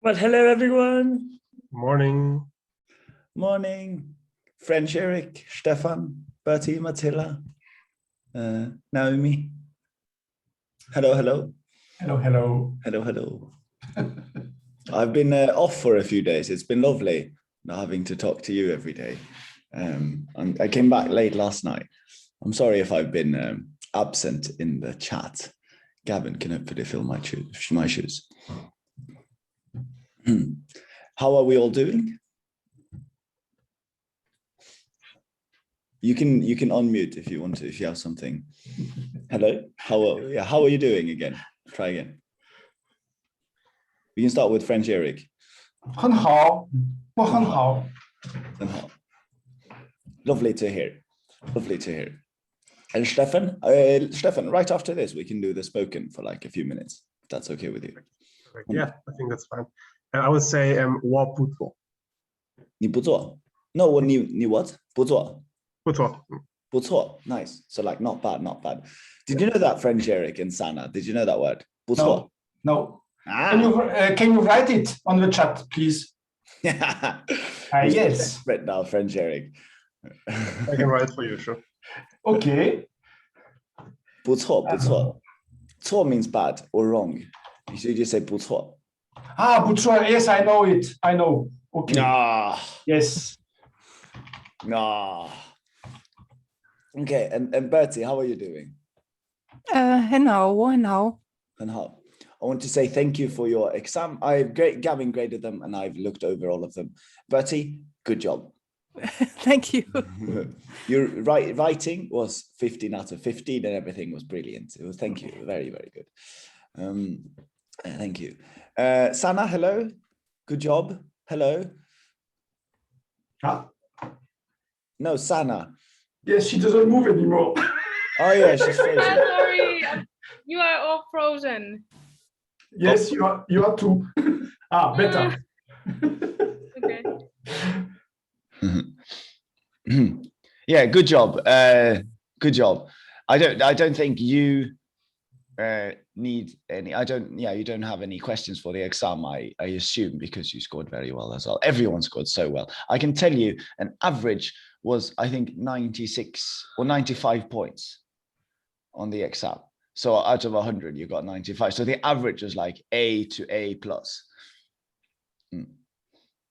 Well, hello everyone. Morning. Morning. French Eric, Stefan, Bertie, Matilda, Naomi. Hello, hello. Hello, hello. Hello, hello. I've been off for a few days. It's been lovely not having to talk to you every day. I came back late last night. I'm sorry if I've been absent in the chat. Gavin can hopefully fill my shoes. How are we all doing? You can unmute if you want to, if you have something. Hello. How are you doing again? Try again. We can start with French Eric. 很好，我很好。 Lovely to hear. Lovely to hear. And Stefan, right after this, we can do the spoken for like a few minutes. If that's okay with you. Yeah, I think that's fine. I would say 我不做。你不做? No, 你 what? 不做. 不做。不错. Nice. So like not bad, not bad. Did you know that, French Eric and Sana? Did you know that word? 不错. No. Ah. Can you write it on the chat, please? Yes. Right now, French Eric. I can write for you, sure. Okay. 不错, 不错. 错 means bad or wrong. You should just say 不错. Ah, 不错. Yes, I know it. I know. Okay. Ah. Yes. Ah. Okay, and Bertie, how are you doing? 很好，我很好。很好. I want to say thank you for your exam. Gavin graded them and I've looked over all of them. Bertie, good job. Thank you. Your writing was 15 out of 15 and everything was brilliant. It was, thank you. Very, very good. Thank you. Sana, hello. Good job. Hello. Ah. No, Sana. Yes, she doesn't move anymore. Oh yeah, she's frozen. Sorry, you are all frozen. Yes, you are too. Better. Okay. Yeah, good job. Good job. I don't think you need any. You don't have any questions for the exam, I assume, because you scored very well as well. Everyone scored so well. I can tell you an average was, I think, 96 or 95 points on the exam. So out of 100, you got 95. So the average was like A to A+.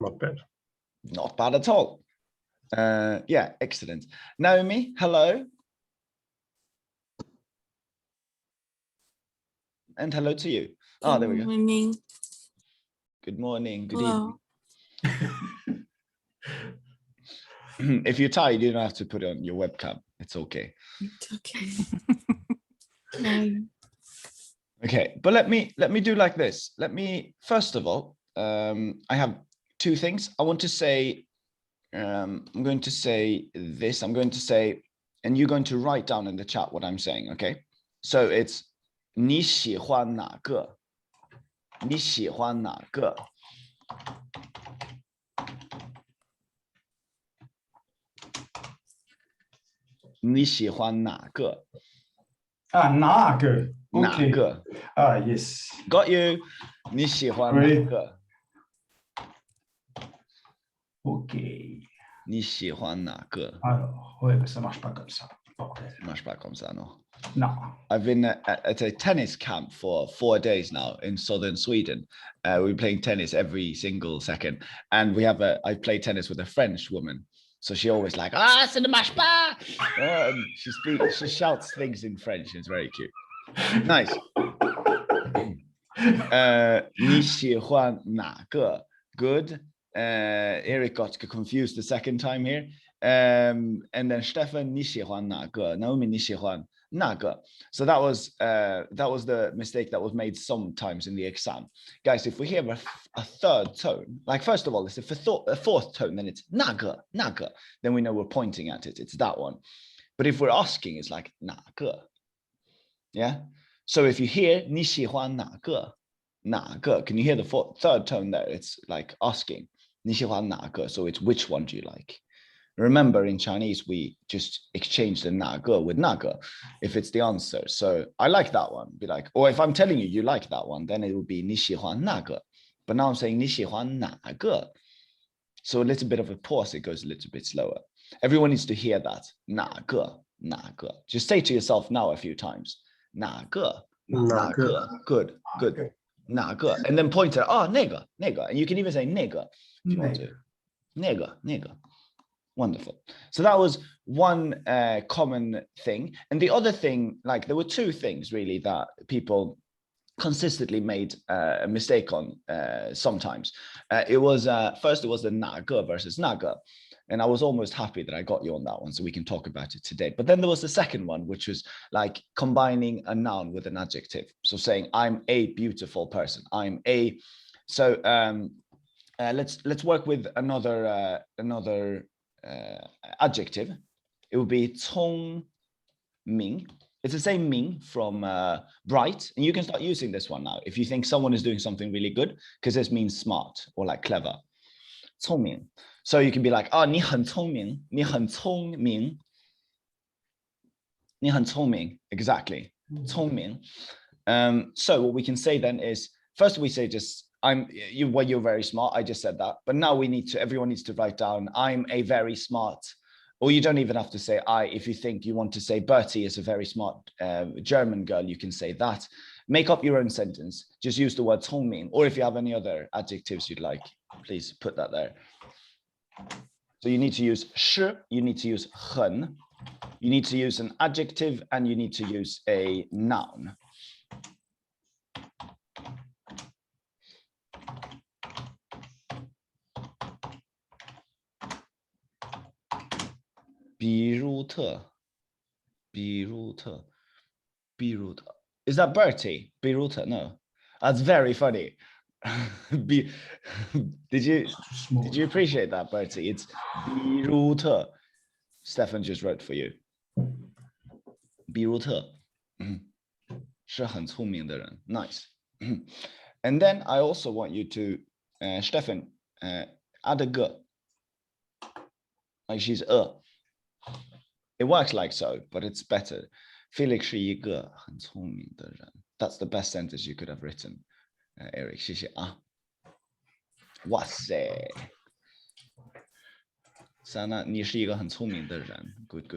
Not bad. Not bad at all. Yeah, excellent. Naomi, hello. And hello to you. Oh, there we go. Good morning. Good morning. Good Hello. evening. If you're tired, you don't have to put on your webcam. It's okay. It's okay. Hi. Okay, but let me do like this. Let me first of all, I have two things. I want to say, I'm going to say this. I'm going to say, and you're going to write down in the chat what I'm saying. Okay, so it's 你喜欢哪个? 你喜欢哪个? 你喜欢哪个?哪个? Okay. 哪个? Yes. Got you. 你喜欢哪个? Ok. 你喜欢哪个? Alors, ouais, ça marche pas comme ça. Bordel. Ça marche pas comme ça, non? No. I've been at a tennis camp for 4 days now in southern Sweden. We're playing tennis every single second. And I play tennis with a French woman. So she always like, ça ne marche pas. She shouts things in French. It's very cute. Nice. 你喜欢哪个? Good. Eric got confused the second time here. And then Stefan, 你喜欢哪个? Naomi, 你喜欢哪个? So that was the mistake that was made sometimes in the exam. Guys, if we hear a third tone, like first of all, it's a fourth tone, then it's 哪个, then we know we're pointing at it. It's that one. But if we're asking, it's like 哪个? Yeah. So if you hear 你喜欢哪个? 哪个? Can you hear the third tone there? It's like asking 你喜欢哪个? So it's which one do you like? Remember, in Chinese, we just exchange the 哪个 with 那个 if it's the answer. So I like that one. Be like, or if I'm telling you, you like that one, then it would be 你喜欢那个. But now I'm saying 你喜欢哪个? So a little bit of a pause, it goes a little bit slower. Everyone needs to hear that. 哪个? Just say to yourself now a few times. 哪个? 哪个? Good. 哪个? And then point at, 那个. And you can even say 那个 if you want to. 那个. Wonderful. So that was one common thing. And the other thing, like there were two things really that people consistently made a mistake on sometimes. It was first it was the 哪个 versus 那个. And I was almost happy that I got you on that one so we can talk about it today. But then there was the second one, which was like combining a noun with an adjective. So saying I'm a beautiful person. I'm a. So let's work with another adjective. It would be 聪明. It's the same Ming from bright, and you can start using this one now if you think someone is doing something really good, because this means smart or like clever. 聪明. So you can be like, 你很聪明. 你很聪明. 你很聪明. Exactly. 聪明. So what we can say then is, first we say just you're very smart. I just said that, but now everyone needs to write down, I'm a very smart. Or you don't even have to say I. If you think you want to say Bertie is a very smart German girl, you can say that. Make up your own sentence. Just use the word 聪明. Or if you have any other adjectives you'd like, please put that there. So you need to use 是, you need to use 很, you need to use an adjective, and you need to use a noun. Biruta. Is that Bertie? Biruta? No. That's very funny. Did you appreciate that, Bertie? It's Biruta. Stefan just wrote for you. Biruta. 是很聪明的人. Nice. And then I also want you to, Stefan, add a g. Like she's It works like so, but it's better. Felix 是一个很聪明的人. That's the best sentence you could have written, Eric. 谢谢啊. 哇塞. Sana, 你是一个很聪明的人. Good.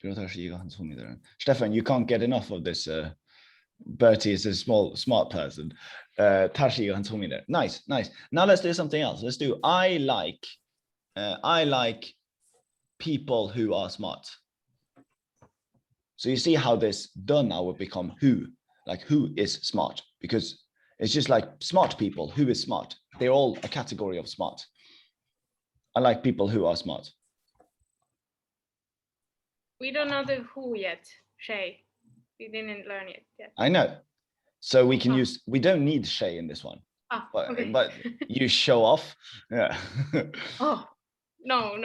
比如他是一个很聪明的人. Stefan, you can't get enough of this. Bertie is a smart person. 他是一个很聪明的人. Nice. Now let's do something else. Let's do I like people who are smart. So you see how this done now would become who, like who is smart, because it's just like smart people. Who is smart? They're all a category of smart. I like people who are smart. We don't know the who yet, Shay. We didn't learn it yet. I know. So we can use, we don't need Shay in this one. Okay. But you show off. Yeah. Oh, no.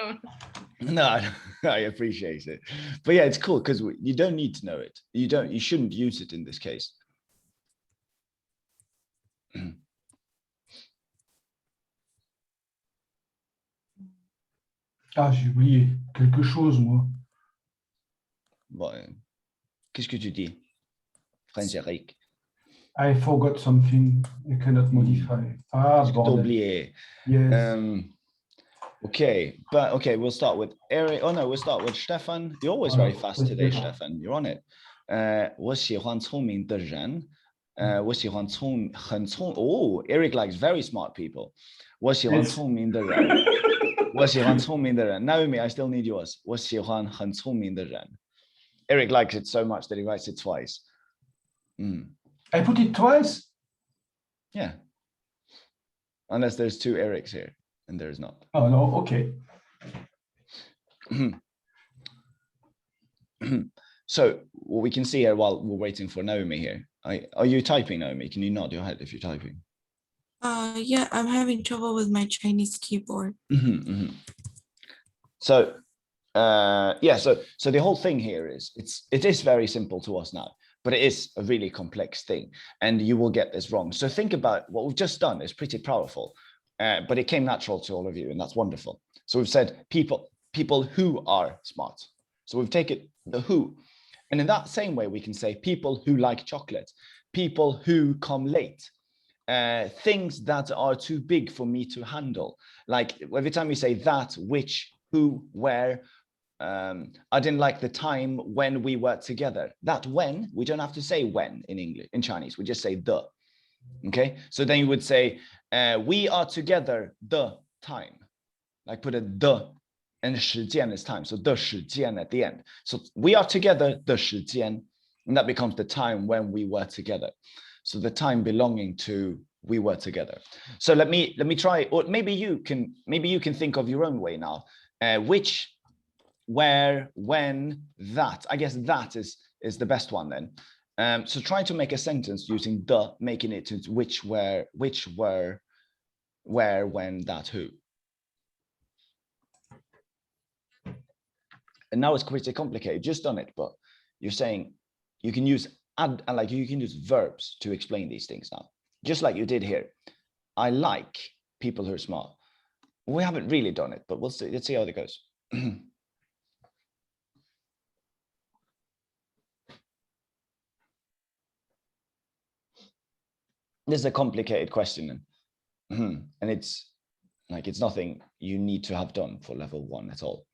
No, I appreciate it. But yeah, it's cool because you don't need to know it. You shouldn't use it in this case. Ah, j'ai oublié quelque chose, moi. Bon, qu'est-ce que tu dis, Frédéric? I forgot something. I cannot modify. Ah, Qu'est-ce que t'as bordel. oublié? Yes. Okay, we'll start with Eric. Oh no, we'll start with Stefan. You're always very fast today, Stefan. You're on it. 我喜欢聪明的人. 我喜欢很聪. Oh, Eric likes very smart people. 我喜欢聪明的人. 我喜欢聪明的人. Naomi, I still need yours. 我喜欢很聪明的人. Eric likes it so much that he writes it twice. I put it twice? Yeah. Unless there's two Erics here, and there's not. Oh, no, okay. So what we can see here while we're waiting for Naomi here. Are you typing, Naomi? Can you nod your head if you're typing? Yeah, I'm having trouble with my Chinese keyboard. So yeah, so the whole thing here is it is very simple to us now, but it is a really complex thing, and you will get this wrong. So think about what we've just done is pretty powerful, but it came natural to all of you, and that's wonderful. So we've said people who are smart. So we've taken the who, And in that same way, we can say people who like chocolate, people who come late, things that are too big for me to handle. Like every time we say that, which, who, where, I didn't like the time when we were together. That when, we don't have to say when in English, in Chinese, we just say the. Okay, so then you would say, we are together the time. Like put a the and 时间 is time. So the 时间 at the end. So we are together the 时间, and that becomes the time when we were together. So the time belonging to we were together. So let me try, or maybe you can think of your own way now. Which, where, when, that. I guess that is the best one then. So try to make a sentence using the, making it to which, where, when, that, who. And now it's pretty complicated, just done it, but you're saying you can use you can use verbs to explain these things now, just like you did here. I like people who are smart. We haven't really done it, but we'll see. Let's see how it goes. This is a complicated question, and it's like it's nothing you need to have done for level 1 at all.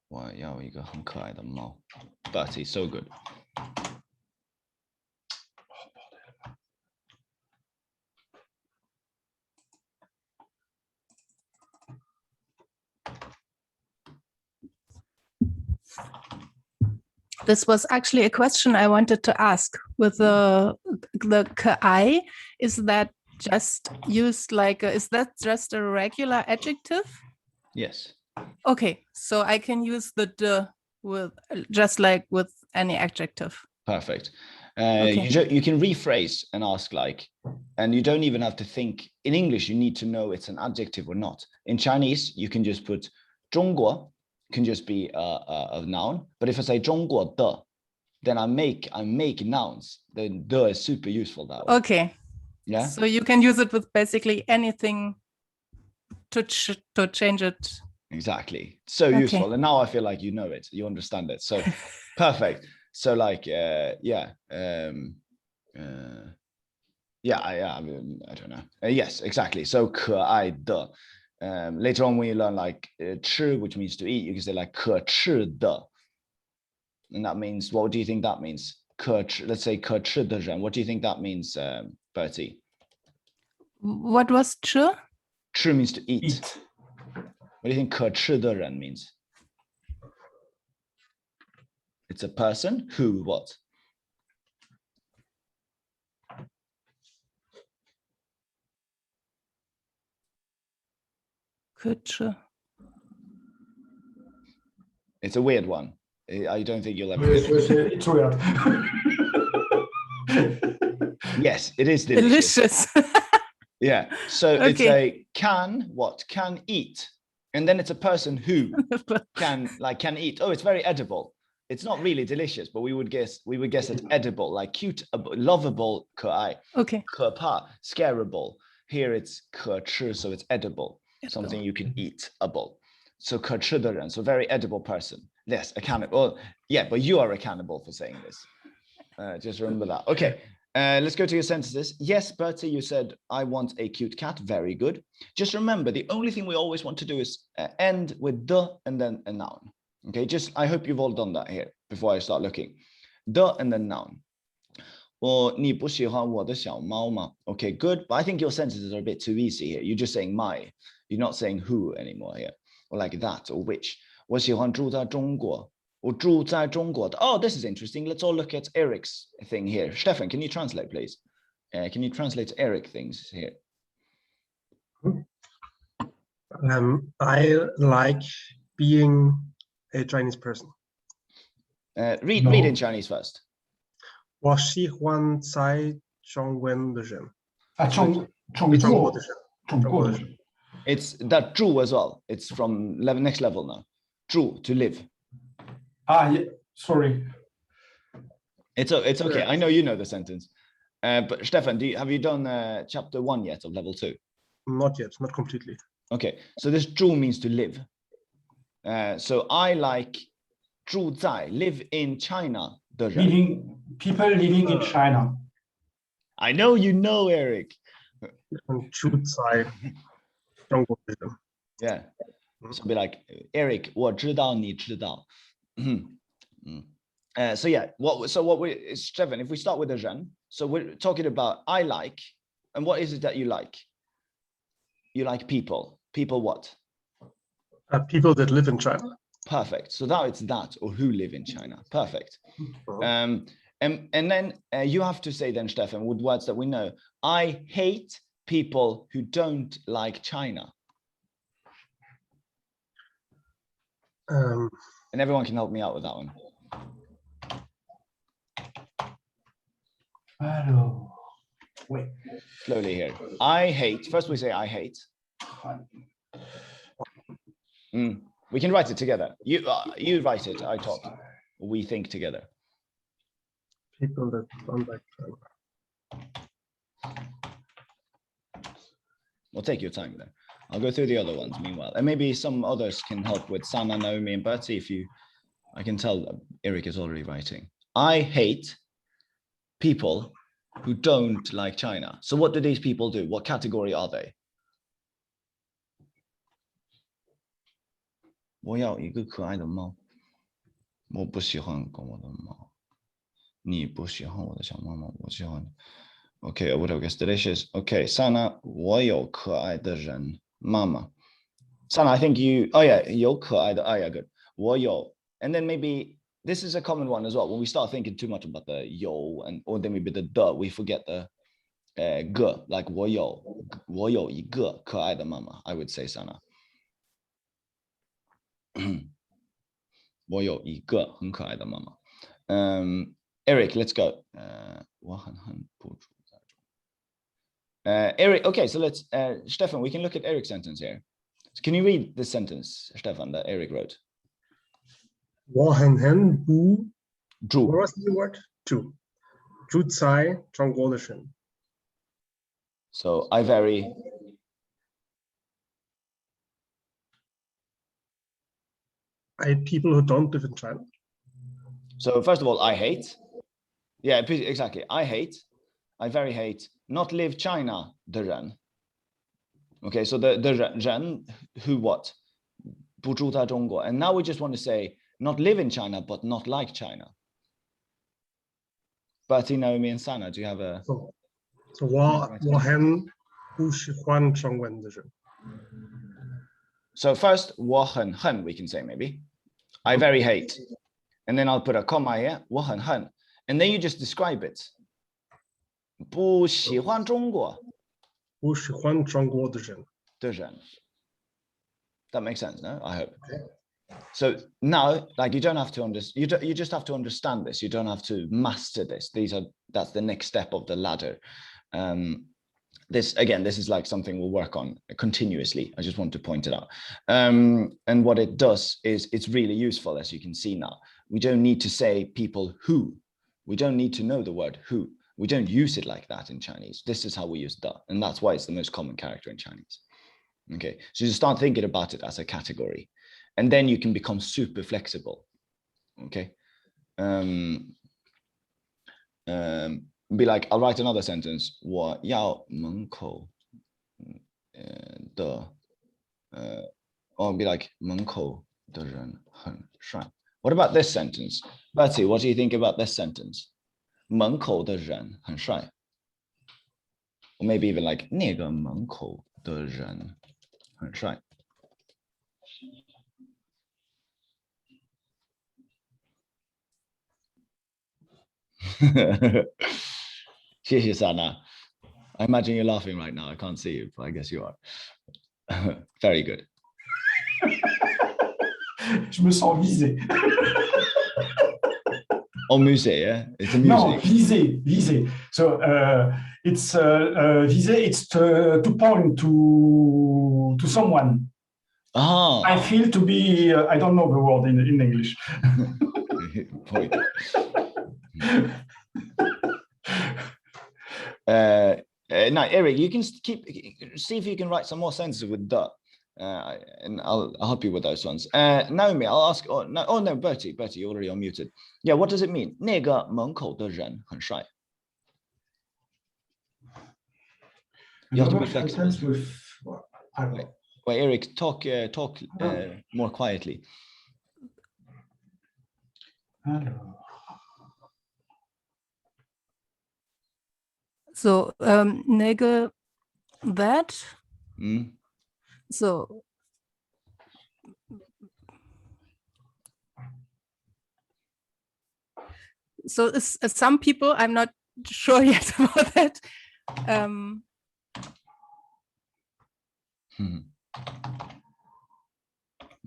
Wow, 要一个很可爱的猫 Bertie, so good. This was actually a question I wanted to ask with the k'ai. Is that just used like, is that just a regular adjective? Yes. Okay, so I can use the de with just like with any adjective. Perfect. Okay. You can rephrase and ask like, and you don't even have to think. In English, you need to know it's an adjective or not. In Chinese, you can just put 中国 can just be a noun. But if I say 中国的, then I make nouns. Then the is super useful that way. Okay. Yeah. So you can use it with basically anything to change it. Exactly. So Okay. useful. And now I feel like you know it. You understand it. So perfect. So like, yeah. I mean, I don't know. Yes, exactly. So 可爱的. Later on, when you learn like 吃, which means to eat, you can say like 可吃的. And that means, what do you think that means? 可吃, let's say 可吃的人. What do you think that means, Bertie? What was 吃? 吃 means to eat. Eat. What do you think 可吃的人 means? It's a person who what? It's a weird one. I don't think you'll ever get it. It's weird. Yes, it is delicious. Delicious. Yeah. So it's Okay. a can eat. And then it's a person who can eat. Oh, it's very edible. It's not really delicious, but we would guess it's edible, like cute, lovable, 可愛, Okay. 可怕, scareable. Here it's 可吃, so it's edible, something you can eat, able. So 可吃的人, so very edible person. Yes, a cannibal. Well, yeah, but you are a cannibal for saying this. Just remember that. Okay, let's go to your sentences. Yes, Bertie, you said, I want a cute cat. Very good. Just remember, the only thing we always want to do is end with the and then a noun. Okay, I hope you've all done that here before I start looking. The and then noun. Or 你不喜欢我的小猫吗? Okay, good. But I think your sentences are a bit too easy here. You're just saying my. You're not saying who anymore here. Or like that or which. 我喜欢住在中国. Or 住在中国的. Oh, this is interesting. Let's all look at Eric's thing here. Stefan, can you translate, please? Can you translate Eric things here? I like being a Chinese person. Read in Chinese first. 我喜欢在中文的人，啊，中中国国的人，中国的人 It's that 住 as well. It's from next level now. 住 to live. Ah, yeah, sorry. It's okay. I know you know the sentence. But Stefan, have you done chapter 1 yet of level 2? Not yet, not completely. Okay, so this 住 means to live. So I like 住在 live in China 的人. People living in China. I know you know, Eric. 住在中国的人。 Yeah. So be like, Eric, 我知道你知道. So yeah, Stefan, if we start with the 人, so we're talking about I like, and what is it that you like? You like people. People what? People that live in China. Perfect. So now it's that or who live in China. Perfect. And then you have to say then, Stefan, with words that we know. I hate people who don't like China. And everyone can help me out with that one. Alors, wait. Slowly here. I hate. First we say I hate. We can write it together. You write it. I talk. We think together. People that don't like China. We'll take your time there. I'll go through the other ones meanwhile. And maybe some others can help with Sana, Naomi, and Bertie if you... I can tell that Eric is already writing. I hate people who don't like China. So what do these people do? What category are they? 我要一个可爱的猫。我不喜欢跟我的猫。你不喜欢我的小猫猫，我喜欢。Okay, what I guess delicious. Okay, Sana, 我有可爱的人妈妈。Sana, I think you. Oh yeah, 有可爱的。Oh yeah, good. 我有. And then maybe this is a common one as well. When we start thinking too much about the 有 and or then maybe the we forget the 个 like 我有一个可爱的妈妈. I would say Sana. 我有一个很可爱的妈妈。Eric, let's go. 我很不住在中。Eric, okay, so let's Stefan, we can look at Eric's sentence here. So can you read the sentence, Stefan, that Eric wrote? 我很不 住 What was the word? 住在中国的人。 So I very I hate people who don't live in China. So first of all, I hate. Yeah, exactly. I very hate not live China 的人. Okay, so the 人 who what? 不住在中国. And now we just want to say not live in China, but not like China. Bertie, Naomi, and Sana, do you have a... So 我很不喜欢中文的人。 So first, 我很恨 we can say maybe. I very hate. And then I'll put a comma here. 我很恨. And then you just describe it. 不喜欢中国不喜欢中国的人。的人. That makes sense, no? I hope. So now, like you don't have to understand. You just have to understand this. You don't have to master this. That's the next step of the ladder. This is like something we'll work on continuously. I just want to point it out. And what it does is it's really useful, as you can see now. We don't need to say people who. We don't need to know the word who. We don't use it like that in Chinese. This is how we use the, and that's why it's the most common character in Chinese. Okay, so you start thinking about it as a category, and then you can become super flexible. Okay. Be like, I'll write another sentence. 我要门口的or be like 门口的人很帅. What about this sentence? Bertie, what do you think about this sentence? 门口的人很帅. Or maybe even like 那个门口的人很帅.谢谢 Sana. I imagine you're laughing right now. I can't see you, but I guess you are. Very good. Je me sens visé. Oh, musée, yeah? It's a No, music. visé. So it's visé. It's to point to someone. Ah. I feel to be. I don't know the word in English. Point. No, Eric, you can see if you can write some more sentences with the, and I'll help you with those ones. Naomi, I'll ask. Oh no, Bertie, you're already unmuted. Yeah, what does it mean? 那个门口的人很帅. You have to be Another flexible. sentence with, Well, Eric, talk more quietly. So nigga, that. Mm. So some people, I'm not sure yet about that.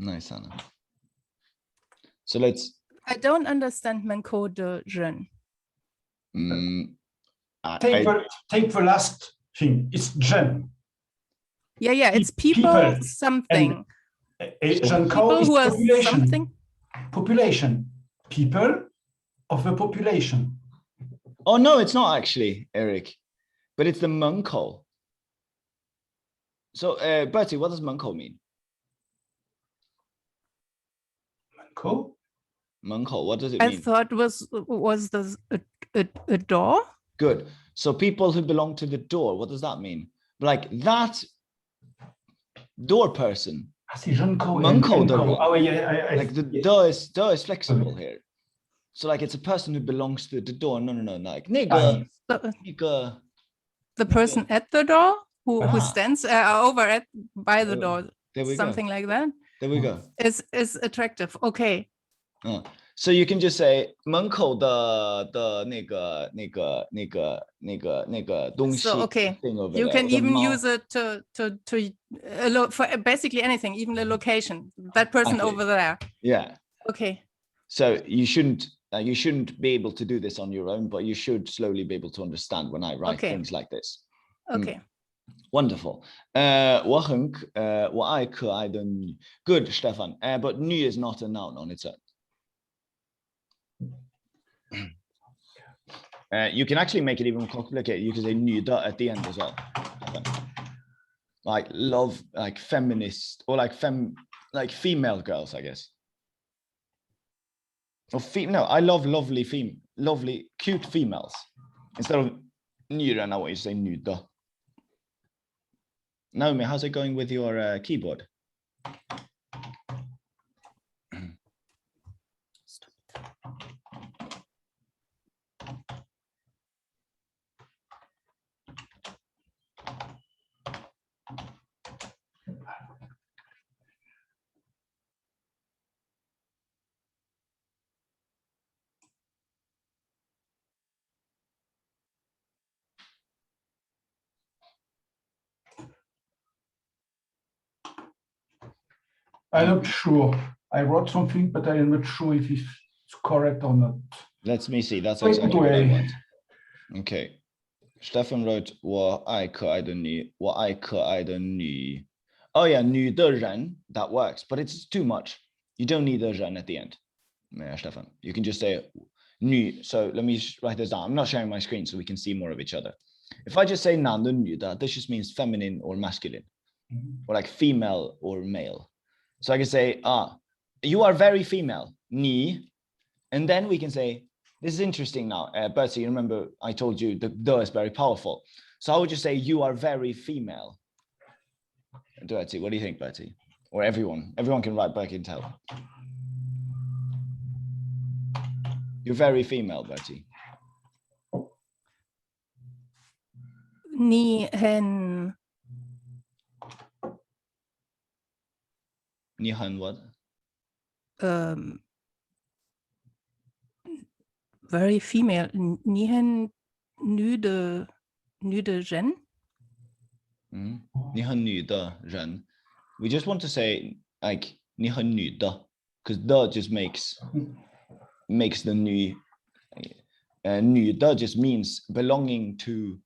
Nice, Anna. So let's. I don't understand 门口的人. Take the last thing. It's Gen. Yeah, it's people something. People who are something. Population. People of the population. Oh no, it's not actually, Eric, but it's the 门口. So, Bertie, what does 门口 mean? 门口, what does it mean? I thought was the a door. Good. So people who belong to the door, what does that mean? Like that door person. 门口的人. Oh yeah, like the door is flexible here. So like it's a person who belongs to the door. No, like 那个 the person at the door who stands over by the door. There we Something go. like that. There we go. Is attractive. Okay. So you can just say 门口的那个东西. So okay, you there, can even use it to for basically anything, even the location. That person exactly. over there. Yeah. Okay. So you shouldn't be able to do this on your own, but you should slowly be able to understand when I write things like this. Okay. Wonderful. 我爱可爱的女. Good, Stefan. But 女 is not a noun on its own. You can actually make it even more complicated. You can say 女的 at the end as well. Like love, like feminist, or like female girls, I guess. Or no, I love lovely cute females. Instead of 女人, I want you to say 女的. Naomi, how's it going with your keyboard? I'm not sure. I wrote something, but I am not sure if it's correct or not. Let me see. That's exactly what I want. Okay. Stefan wrote 我爱可爱的你. 我爱可爱的你. Oh yeah, 女的人, that works, but it's too much. You don't need the 人 at the end. Yeah, Stefan. You can just say 女. So let me write this down. I'm not sharing my screen so we can see more of each other. If I just say 男的女的, this just means feminine or masculine, or like female or male. So I can say, you are very female, 你, and then we can say, this is interesting now, Bertie, you remember I told you the is very powerful. So I would just say, you are very female. Bertie, what do you think, Bertie? Or everyone can write back in tell. You're very female, Bertie. 你很 你很 what? Very female. 你很女的人. 你很女的人. We just want to say like 你很女的, because the just makes the 女女的 just means belonging to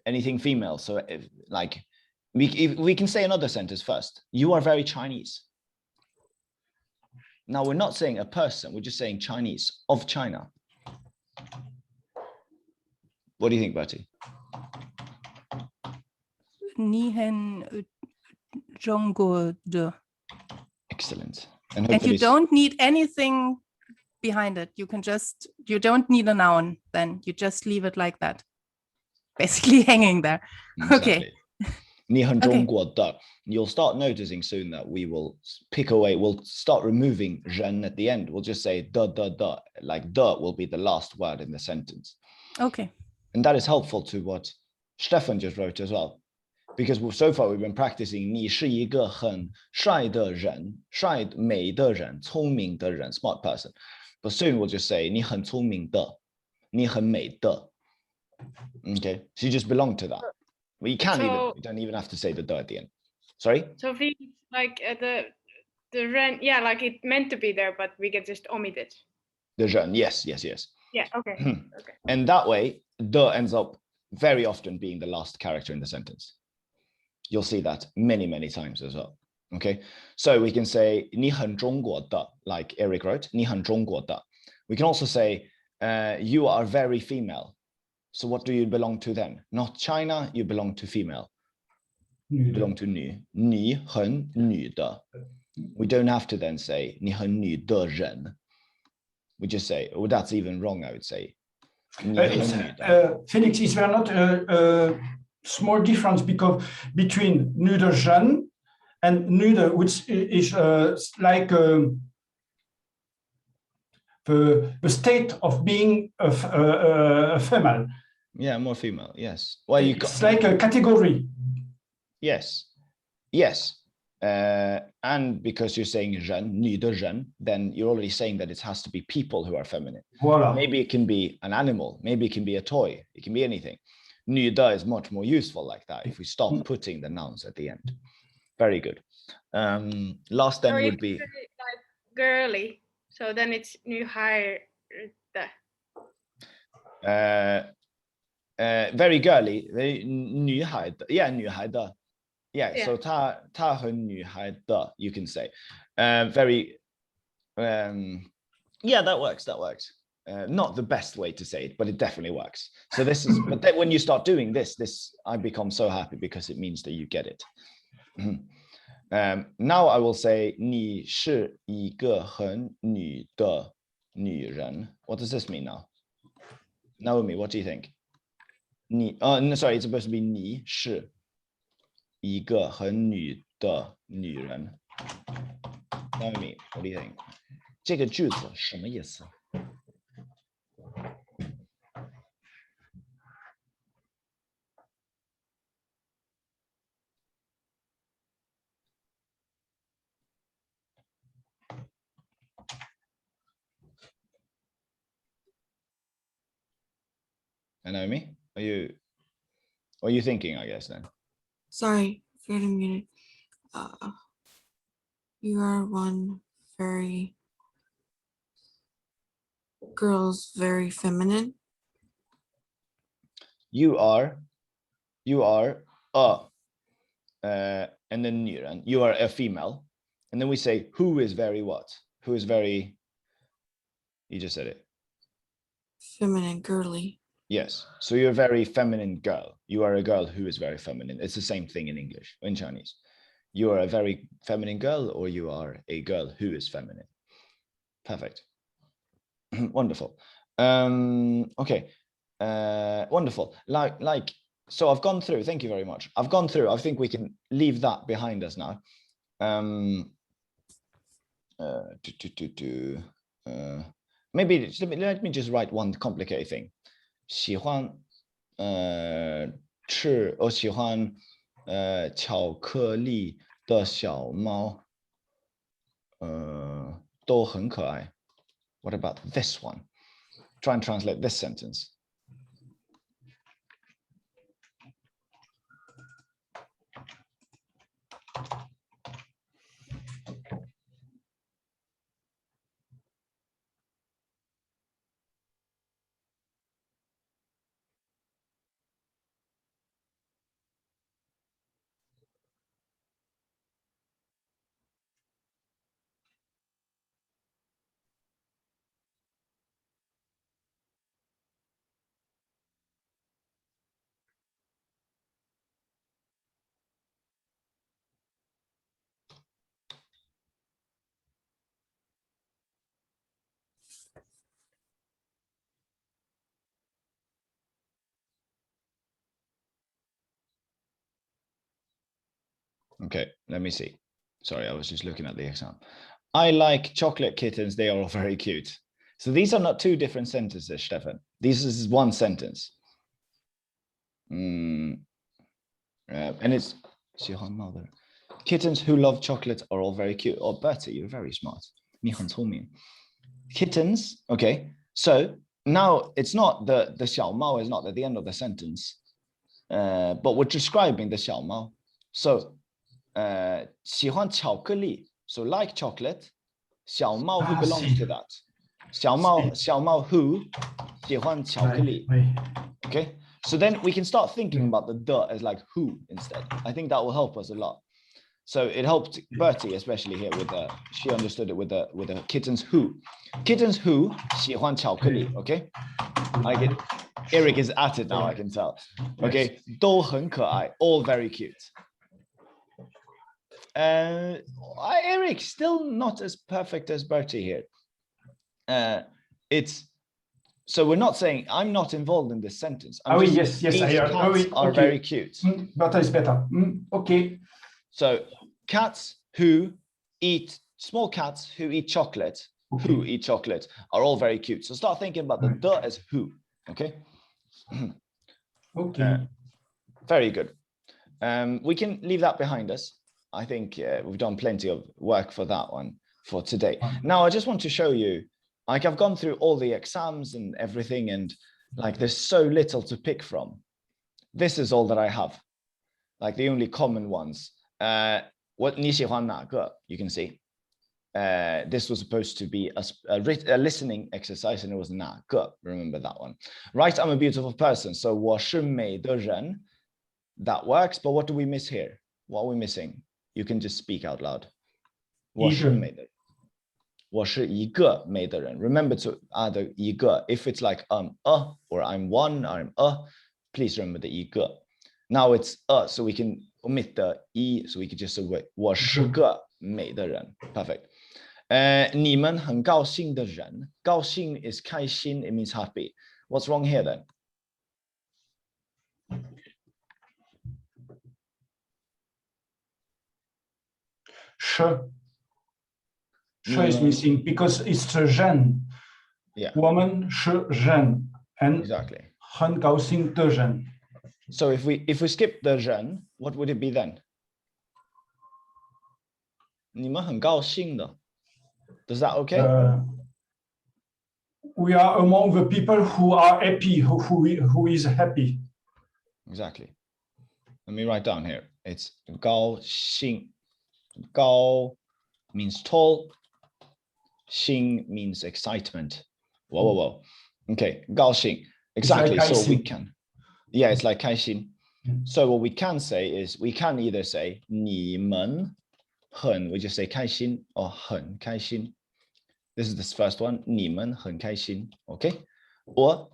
anything female. So like we can say another sentence first. You are very Chinese. Now we're not saying a person, we're just saying Chinese, of China. What do you think, Bertie? 你很中国的 Excellent. And hopefully you don't need anything behind it. You don't need a noun, then you just leave it like that. Basically hanging there. Okay. 你很中国的. You'll start noticing soon that we will pick away, we'll start removing 人 at the end. We'll just say the, like the will be the last word in the sentence. Okay. And that is helpful to what Stefan just wrote as well. Because so far we've been practicing 你是一个很帅的人, 美的人, 聪明的人, smart person. But soon we'll just say 你很聪明的, 你很美的. Okay, so you just belong to that. Well, you don't even have to say the de at the end. Sorry? So if it's like the ren, yeah, like it meant to be there, but we can just omit it. The ren, yes. Yeah, okay. Okay. And that way, de ends up very often being the last character in the sentence. You'll see that many, many times as well. Okay, so we can say 你很中国的, like Eric wrote, 你很中国的. We can also say you are very female. So what do you belong to then? Not China, you belong to female. You belong to 女. 你很女的. We don't have to then say 你很女的人. We just say, oh, that's even wrong, I would say. Felix, is there not a small difference between nude and nude, which is like the state of being a female? Yeah, more female, yes. Well, it's like a category. Yes. And because you're saying 人, 女的人, then you're already saying that it has to be people who are feminine. Voila. Maybe it can be an animal, maybe it can be a toy, it can be anything. 女的 is much more useful like that if we stop putting the nouns at the end. Very good. Last then would be like girly. So then it's 女孩的. Very girly. 女孩的, yeah, 女孩的. Yeah, so 她很女孩的, you can say. Very, yeah, that works. Not the best way to say it, but it definitely works. So this is, but then when you start doing this, I become so happy because it means that you get it. Now I will say 你是一个很女的女人. What does this mean now? Naomi, what do you think? No, sorry, it's supposed to be 你是一个很女的女人. Naomi, what do you think? 这个句子什么意思? Naomi, are you thinking, I guess, then? Sorry, forgot to mute it. You are one very girls, very feminine. You are a and then 女人, you are a female, and then we say who is very what? Who is very? You just said it. Feminine, girly. Yes. So you're a very feminine girl. You are a girl who is very feminine. It's the same thing in English, in Chinese. You are a very feminine girl, or you are a girl who is feminine. Perfect. Wonderful. Okay. Wonderful. Like, so I've gone through, thank you very much. I've gone through, I think we can leave that behind us now. Maybe let me just write one complicated thing. 喜欢喜欢巧克力的小猫都很可爱. What about this one? Try and translate this sentence. Okay, let me see. Sorry, I was just looking at the exam. I like chocolate kittens. They are all very cute. So these are not two different sentences, Stefan. This is one sentence. And it's kittens who love chocolate are all very cute. Oh, Bertie, you're very smart. 你很聪明. Kittens, okay. So now it's not the xiao mao is not at the end of the sentence, but we're describing the xiao mao. So 喜欢巧克力, so like chocolate. 小猫 who belongs to that. 小猫 who 喜欢巧克力. Okay, so then we can start thinking about the as like who instead. I think that will help us a lot. So it helped Bertie, especially here with she understood it with the kittens who 喜欢巧克力. Okay, Eric is at it now, I can tell. Okay, 都很可爱, all very cute. Eric, still not as perfect as Bertie here. So we're not saying I'm not involved in this sentence. Yes, these cats are very cute. Better is better. Okay. So cats who eat, small cats who eat chocolate, who eat chocolate are all very cute. So start thinking about the as who. Okay. Okay. Very good. We can leave that behind us. I think we've done plenty of work for that one for today. Now, I just want to show you, like I've gone through all the exams and everything, and like there's so little to pick from. This is all that I have, like the only common ones. What 你喜欢哪个? You can see. This was supposed to be a listening exercise, and it was 哪个? Remember that one. Right, I'm a beautiful person. So 我是美的人. That works, but what do we miss here? What are we missing? You can just speak out loud. 我是美的人. 我是一个美的人. Remember to add the 一个. If it's like or I'm one, I'm please remember the 一个. Now it's so we can omit the 一, so we could just say 我是个美的人. Perfect. 你们很高兴的人. 高兴 is 开心, it means happy. What's wrong here then? Sure is missing because it's a 人. Yeah. 我们是人 and exactly. 很高兴的人. So if we skip the 人, what would it be then? 你们很高兴的. Does that okay? We are among the people who are happy, who is happy. Exactly. Let me write down here. It's 高兴. 高 means tall. 兴 means excitement. Whoa. Okay, 高兴. Exactly. Like so we can. Yeah, it's like 开心. So what we can say is we can either say 你们很, we just say 开心 or 很开心. This is this first one. 你们很开心. Okay. Or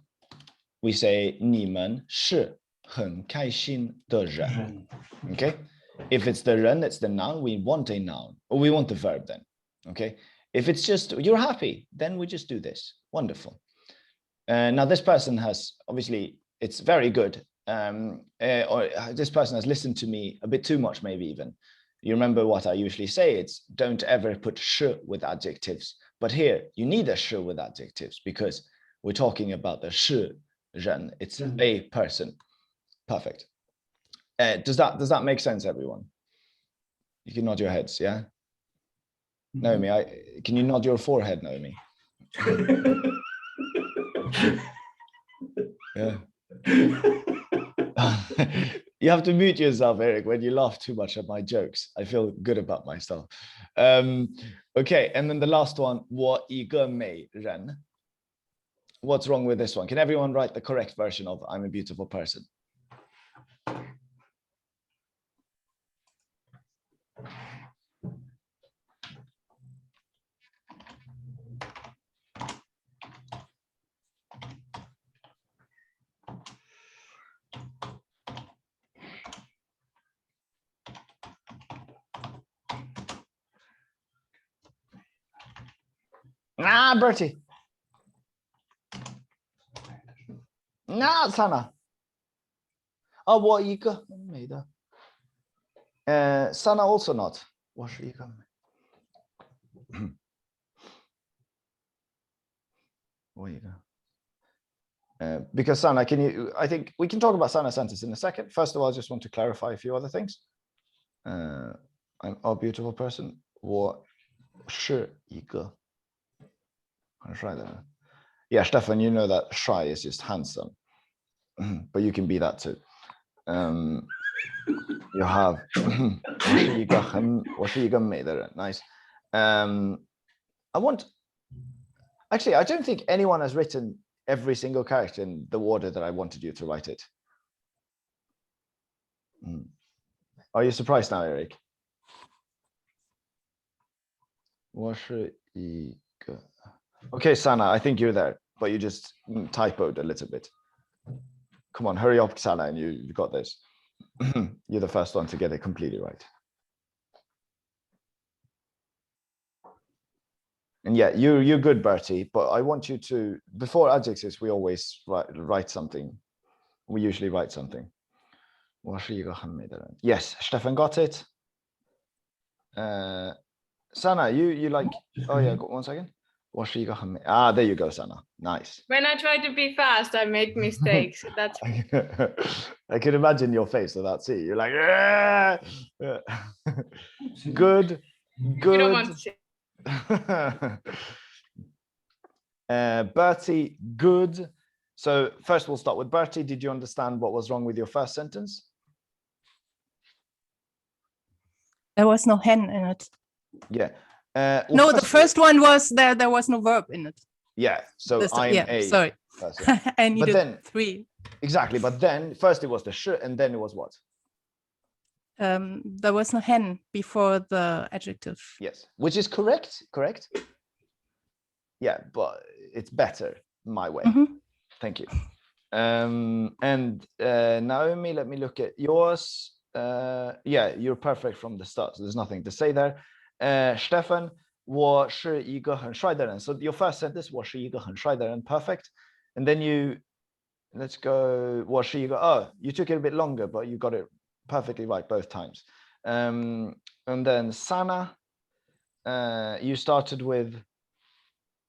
we say 你们是很开心的人. Okay. If it's the 人, it's the noun. We want a noun, or we want the verb then. Okay. If it's just you're happy, then we just do this. Wonderful. Now this person has obviously it's very good. Or this person has listened to me a bit too much, maybe even. You remember what I usually say? It's don't ever put 是 with adjectives. But here you need a 是 with adjectives because we're talking about the 是人. It's a person. Perfect. Does that make sense, everyone? You can nod your heads, yeah? Naomi, can you nod your forehead, Naomi? Yeah. You have to mute yourself, Eric, when you laugh too much at my jokes. I feel good about myself. Okay, and then the last one, 我一个美人. What's wrong with this one? Can everyone write the correct version of I'm a beautiful person? Ah, Bertie. Nah, Sana. 我一个美的. Sana also not. 我是一个美。我一个。Because Sana, I think we can talk about Sana sentence in a second. First of all, I just want to clarify a few other things. I'm a beautiful person. 我是一个很帅的人. Yeah, Stefan, you know that shy is just handsome, but you can be that too. You have 我是一个美的人. Nice. Actually, I don't think anyone has written every single character in the order that I wanted you to write it. Are you surprised now, Eric? 我是一个 Okay, Sana, I think you're there, but you just typoed a little bit. Come on, hurry up, Sana, and you got this. You're the first one to get it completely right. And yeah, you're good, Bertie, but I want you to, before adjectives, we always write something. We usually write something. 我是一个很美的人. Yes, Stefan got it. Sana, you like, oh yeah, 1 second. 我是一个很美. Ah, there you go, Sana. Nice. When I try to be fast, I make mistakes. That's I can imagine your face of that. See, you're like, good. you don't want to see. Bertie, good. So first we'll start with Bertie. Did you understand what was wrong with your first sentence? There was no hen in it. Yeah. No, the first one was there was no verb in it. Yeah. So I'm yeah, a sorry. person. I needed then- 3. Exactly. But then first it was the sh, and then it was what? There was no hen before the adjective. Yes. Which is correct. Correct. Yeah, but it's better my way. Mhm. Thank you. And Naomi, let me look at yours. Yeah, you're perfect from the start. So there's nothing to say there. Stefan, 我是一个很帅的人. So your first sentence, 我是一个很帅的人, perfect. And then let's go, 我是一个, oh, you took it a bit longer, but you got it perfectly right both times. And then Sana, you started with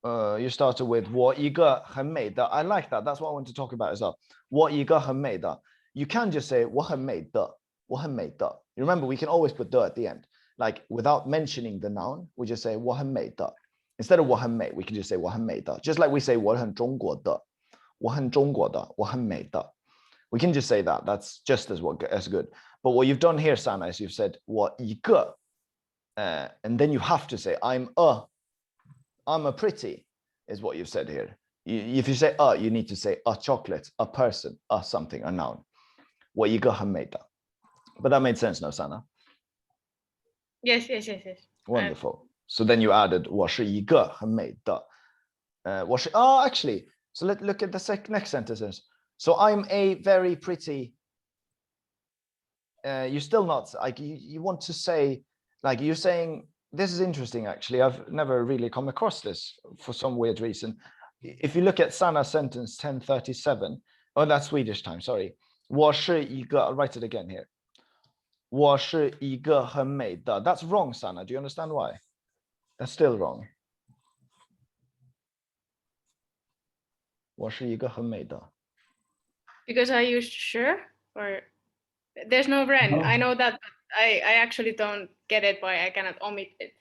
我一个很美的. I like that. That's what I want to talk about as well. 我一个很美的. You can just say 我很美的. 我很美的. You remember, we can always put the at the end. Like without mentioning the noun, we just say 我很美的. Instead of 我很美, we can just say 我很美的. Just like we say 我很中国的. 我很中国的. 我很美的. We can just say that. That's just as good. But what you've done here, Sana, is you've said 我一个. And then you have to say I'm a pretty, is what you've said here. If you say you need to say a chocolate, a person, a something, a noun. 我一个很美的. But that made sense, no, Sana? Yes. Wonderful. So then you added 我是一个很美的. Actually, so let's look at the next sentences. So I'm a very pretty. You're still not like you want to say, like you're saying, this is interesting actually. I've never really come across this for some weird reason. If you look at Sana's sentence 1037, oh, that's Swedish time, sorry. 我是一个, I'll write it again here. 我是一个很美的. That's wrong, Sana. Do you understand why? That's still wrong. 我是一个很美的. Because I used sure, or there's no ren. No. I know that, but I actually don't get it why I cannot omit it.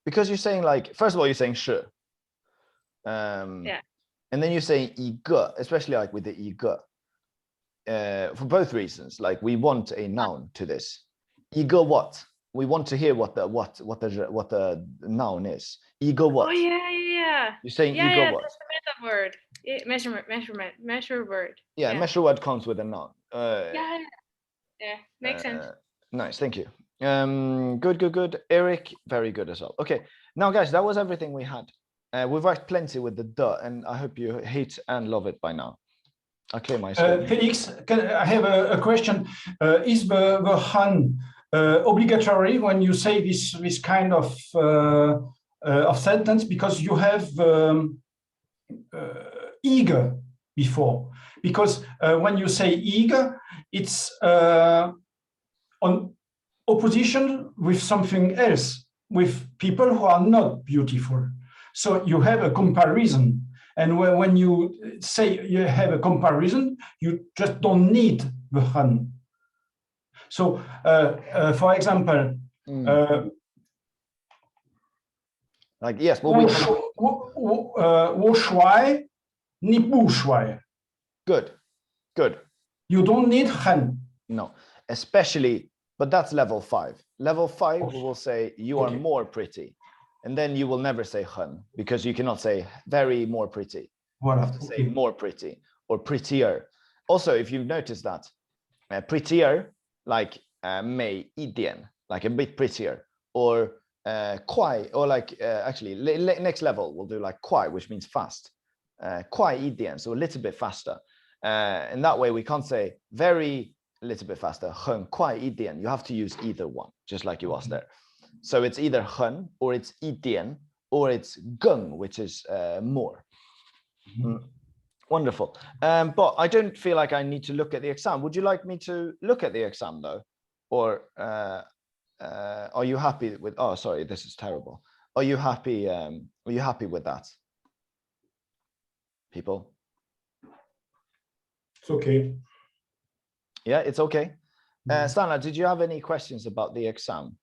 Because you're saying like, first of all, you're saying 是. Yeah. And then you're saying 一个, especially like with the 一个. For both reasons, like we want a noun to this. 一个 what? We want to hear what the noun is. 一个 what? Oh yeah. You're saying 一个 Yeah, what? that's the meta word. Measure word. Yeah, Yeah. measure word comes with a noun. Yeah, makes sense. Nice, thank you. Good. Eric, very good as well. Okay, now guys, that was everything we had. We've worked plenty with the duh, and I hope you hate and love it by now. Okay, my screen. Felix, I have a question. Is the han obligatory when you say this kind of sentence, because you have eager before? Because when you say eager, it's on opposition with something else, with people who are not beautiful. So you have a comparison. And when you say you have a comparison, you just don't need the hun. So, for example, like, yes, what we wo shuai, ni bu shuai. good. You don't need hun. No, especially, but that's level 5. Level 5, we will say you are Okay. more pretty. And then you will never say hun, because you cannot say very more pretty. You Voilà. have to say more pretty or prettier. Also, if you've noticed that, prettier, like 美一点, like a bit prettier, or 快, or like actually next level we'll do like 快, which means fast. 快一点, so a little bit faster. In that way, we can't say very little bit faster. 很快一点, you have to use either one, just like you asked there. So it's either 很 or it's 一点 or it's 更, which is more. Wonderful. But I don't feel like I need to look at the exam. Would you like me to look at the exam though? Or are you happy with, oh, sorry, this is terrible. Are you happy with that? People? It's okay. Yeah, it's okay. Stana, did you have any questions about the exam?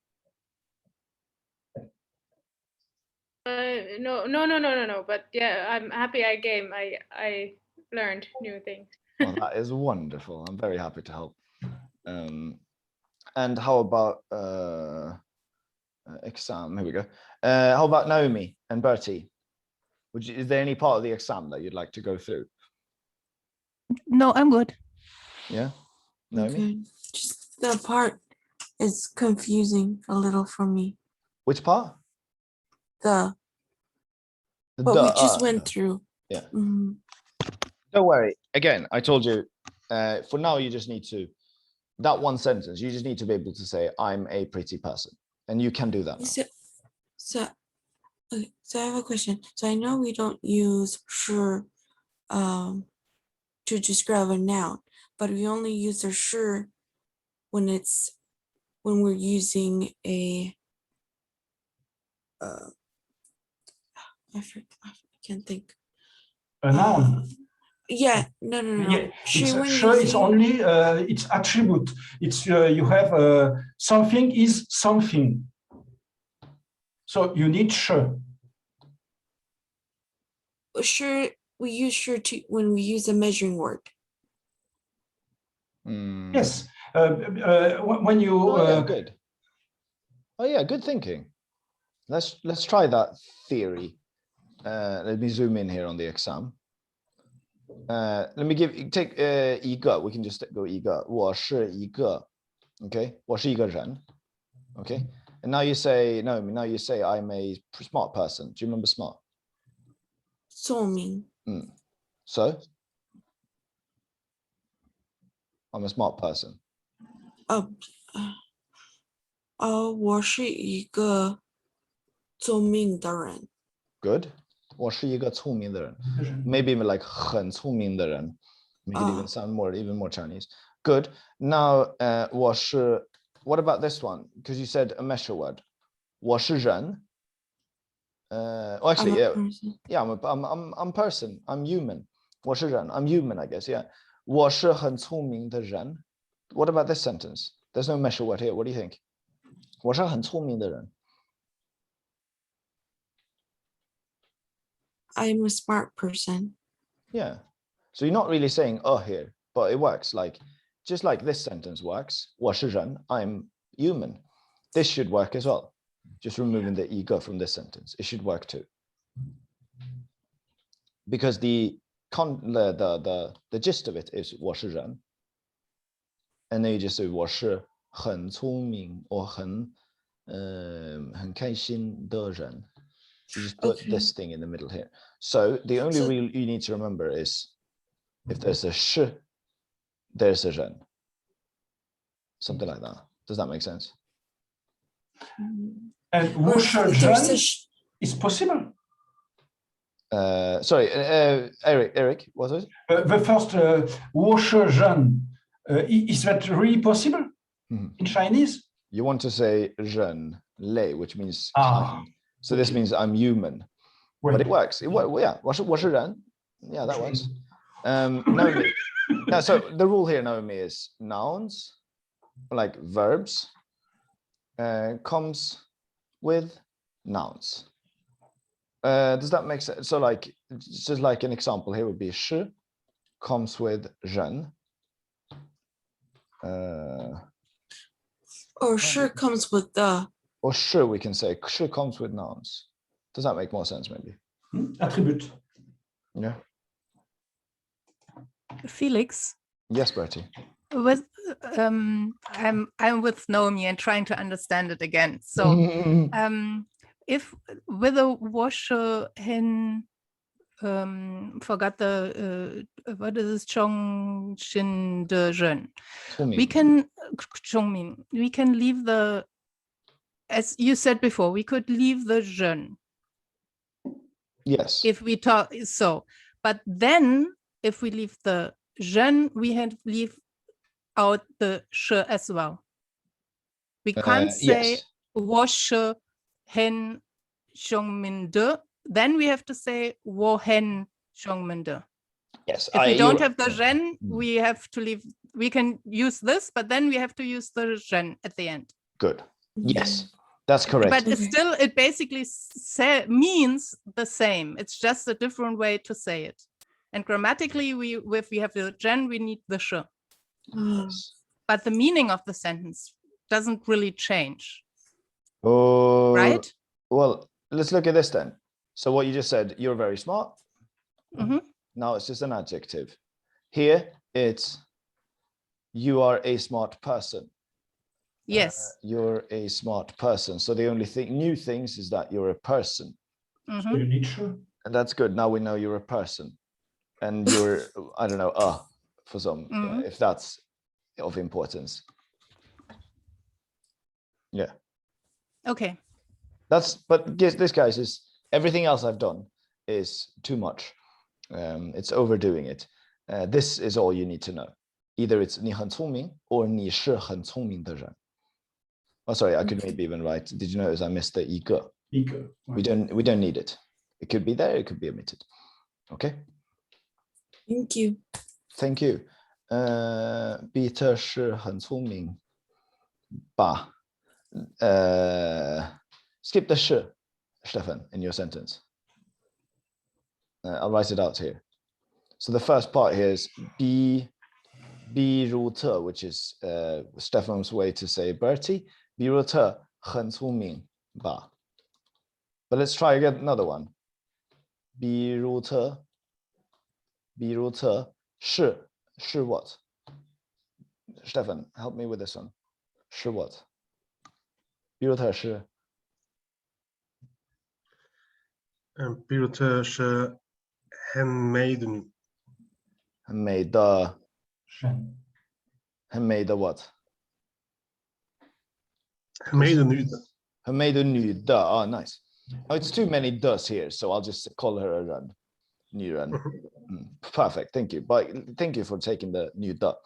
No. But yeah, I'm happy I came. I learned new things. Well, that is wonderful. I'm very happy to help. And how about exam? Here we go. How about Naomi and Bertie? Is there any part of the exam that you'd like to go through? No, I'm good. Yeah, Naomi? Okay. Just the part is confusing a little for me. Which part? What we just went through. Yeah. Mhm. Don't worry. Again, I told you, for now, you just need to, that one sentence, you just need to be able to say, I'm a pretty person. And you can do that now. Okay, so I have a question. So I know we don't use 是 to describe a noun, but we only use the 是 when we're using a I can't think. A noun. Yeah, no. Yeah, She when sure, it's using- only its attribute. It's you have something is something. So you need sure. Sure, we use sure to when we use a measuring word. Yes. When you Oh, yeah, good. Oh yeah, good thinking. Let's try that theory. Let me zoom in here on the exam. Let me take 一个, we can just go 一个, 我是一个, okay? 我是一个人, okay? And now you say, no, now you say I'm a smart person. Do you remember smart? 聪明. So? I'm a smart person. 我是一个聪明的人. Good. 我是一个聪明的人. Maybe even like 很聪明的人. Make it even sound even more Chinese. Good. Now, 我是, what about this one? Because you said a measure word. 我是人. Oh, actually, yeah, I'm person. I'm human. 我是人. I'm human, I guess. Yeah. 我是很聪明的人. What about this sentence? There's no measure word here. What do you think? 我是很聪明的人. I'm a smart person. Yeah. So you're not really saying here, but it works. Like, just like this sentence works. 我是人, I'm human. This should work as well. Just removing the ego from this sentence. It should work too. Because the gist of it is 我是人. And then you just say 我是很聪明 or 很开心的人. You just put this thing in the middle here. So the only rule you need to remember is if there's a 是, there's a 人. Something like that. Does that make sense? and 我是人 is possible. Sorry, Eric, what was it? The first 我是人 is that really possible? in Chinese? You want to say 人类, which means Ah, kind. So this means I'm human. But it works. Yeah, 我是人. Yeah, that works. Naomi. Yeah, so the rule here, Naomi, is nouns, like verbs, comes with nouns. Does that make sense? So like, just like an example here would be 是 comes with 人. Or sure comes with the. Or 是 we can say 是 comes with nouns. Does that make more sense maybe? Attribute. Yeah. Felix, Yes, Bertie. with I'm with Naomi and trying to understand it again. So if with a washer hen forgot the what is this Chongshin de Ren, we can Chongmin, we can leave the, as you said before, we could leave the Ren Yes. if we talk so, but then if we leave the Ren, we have leave out the sh as well. We can't say yes. wash hen Chongmin de. Then we have to say wo hen Chongmin de. Yes. If we don't have the Ren, we have to leave. We can use this, but then we have to use the Ren at the end. Good. Yes, that's correct. But it's still, it basically means the same. It's just a different way to say it. And grammatically, if we have the Ren, we need the sh. But the meaning of the sentence doesn't really change. Right? Well, let's look at this then. So what you just said, you're very smart. Now it's just an adjective. Here it's you are a smart person. Yes. You're a smart person. So the only new things is that you're a person. So you need sure. And that's good. Now we know you're a person. And you're, I don't know, for some, if that's of importance. Yeah. Okay. But this, guys, is everything else I've done is too much. It's overdoing it. This is all you need to know. Either it's 你很聪明 or 你是很聪明的人. Oh, sorry, I could maybe even write. Did you notice I missed the 一个? We don't need it. It could be there, it could be omitted. Okay. Thank you. Thank you. Peter 是很聪明吧? Skip the 是, Stefan, in your sentence. I'll write it out here. So the first part here is 比如特, which is Stefan's way to say Bertie. 比如特很聪明吧? But let's try again another one. 比如特是 what? Stefan, help me with this one. 是 what? 比如特是 比如特是很美的女。很美的 Shen. 很美的 what? 很美的女的。很美的女的. Oh, nice. Oh, it's too many does here, so I'll just call her a run. 女人. Perfect, thank you. But thank you for taking the 女的.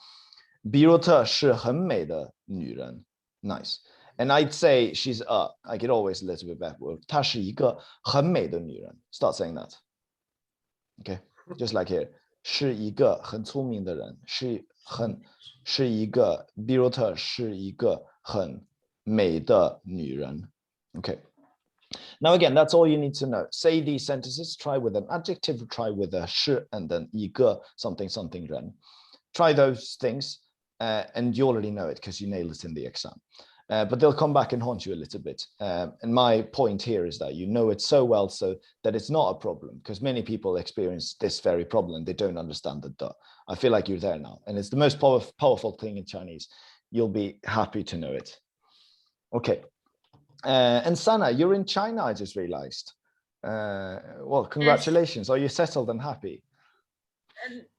比如特是很美的女人. Nice. And I'd say she's I could always a little bit backward. 她是一个很美的女人. Start saying that. Okay, just like here. 是一个很聪明的人. 是一个比如特是一个很美的女人. Okay. Now again, that's all you need to know. Say these sentences. Try with an adjective. Try with a 是 and then 一个 something something 人. Try those things, and you already know it because you nailed it in the exam. But they'll come back and haunt you a little bit. And my point here is that you know it so well so that it's not a problem, because many people experience this very problem. They don't understand the da. I feel like you're there now. And it's the most powerful thing in Chinese. You'll be happy to know it. Okay. And Sana, you're in China, I just realized. Well, congratulations. Yes. Are you settled and happy?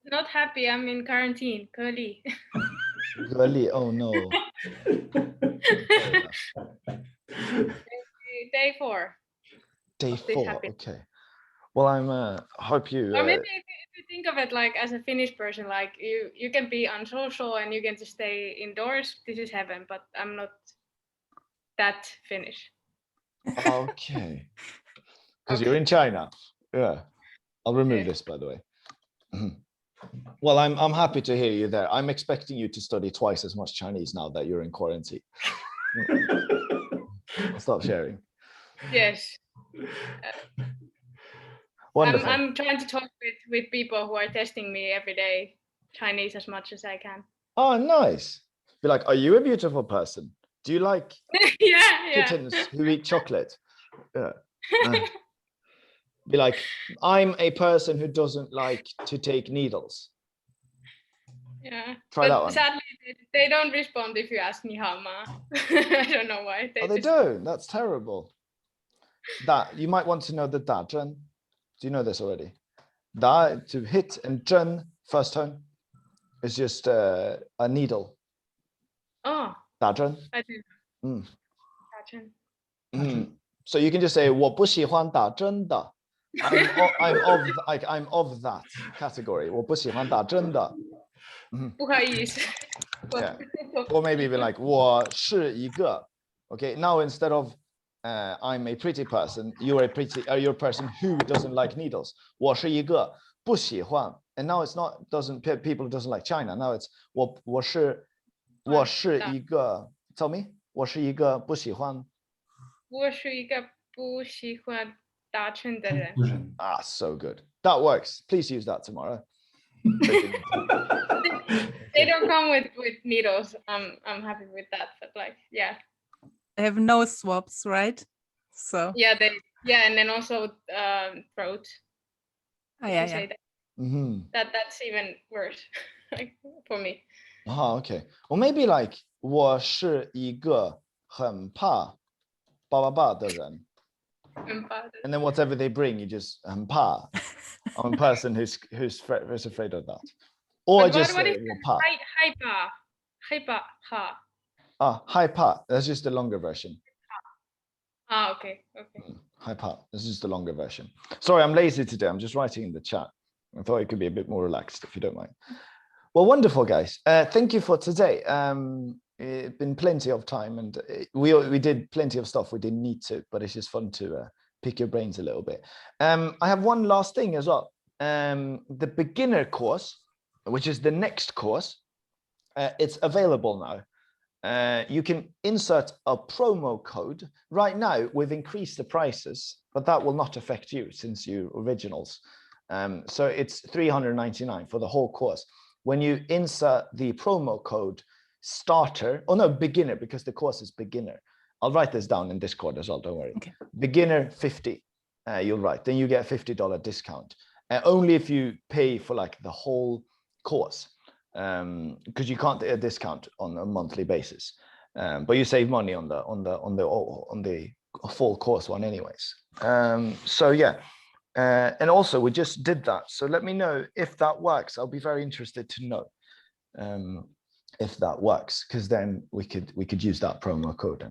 Not happy. I'm in quarantine. 隔离. Oh no. Day 4. Day 4. Okay. Well, hope you. Or maybe if you think of it like as a Finnish person, like you can be unsocial and you can just stay indoors. This is heaven, but I'm not that Finnish. Okay. Because you're in China. Yeah. I'll remove Okay. this, by the way. Well, I'm happy to hear you there. I'm expecting you to study twice as much Chinese now that you're in quarantine. I'll stop sharing. Yes. Wonderful. I'm trying to talk with people who are testing me every day, Chinese as much as I can. Oh, nice. Be like, are you a beautiful person? Do you like yeah. kittens who eat chocolate? Yeah. Be like, I'm a person who doesn't like to take needles. Yeah. Try but that one. Sadly, they don't respond if you ask me how ma. I don't know why. Oh, they don't. That's terrible. That you might want to know the da zhen. Do you know this already? Da to hit and zhen first tone is just a needle. Oh, Da zhen. I do. Mm. Gotcha. Mm. So you can just say 我不喜欢打针的. I'm of that category. 我不喜欢打针的.不好意思. Yeah. Or maybe even like 我是一个. Okay. Now instead of I'm a pretty person, you're a person who doesn't like needles. 我是一个不喜欢. And now it's not people who doesn't like China. Now it's 我是一个. Tell me. 我是一个不喜欢. 我是一个不喜欢打针的人. Ah, so good. That works. Please use that tomorrow. They don't come with needles. I'm happy with that. But like, yeah. They have nose swabs, right? So Yeah, and then also throat. yeah. Say that. Mm-hmm. That's even worse like, for me. Oh, okay. Or maybe like 我是一个很怕爸爸爸的人. And then whatever they bring, you just 很怕. I'm a person who's afraid of that. Or But just what say is 我怕. hyper? Ah, 害怕. That's just the longer version. Ah, okay. 害怕. This is the longer version. Sorry, I'm lazy today. I'm just writing in the chat. I thought it could be a bit more relaxed if you don't mind. Well, wonderful, guys. Thank you for today. It's been plenty of time, and we did plenty of stuff we didn't need to, but it's just fun to pick your brains a little bit. I have one last thing as well. The beginner course, which is the next course, it's available now. You can insert a promo code. Right now, we've increased the prices, but that will not affect you since you're originals. So it's $399 for the whole course. When you insert the promo code starter, beginner, because the course is beginner. I'll write this down in Discord as well, don't worry. Okay. Beginner 50, you'll write, then you get a $50 discount. Only if you pay for like the whole course, because you can't get a discount on a monthly basis. But you save money on the full course one anyways. So yeah. And also we just did that, so let me know if that works. I'll be very interested to know if that works, because then we could use that promo code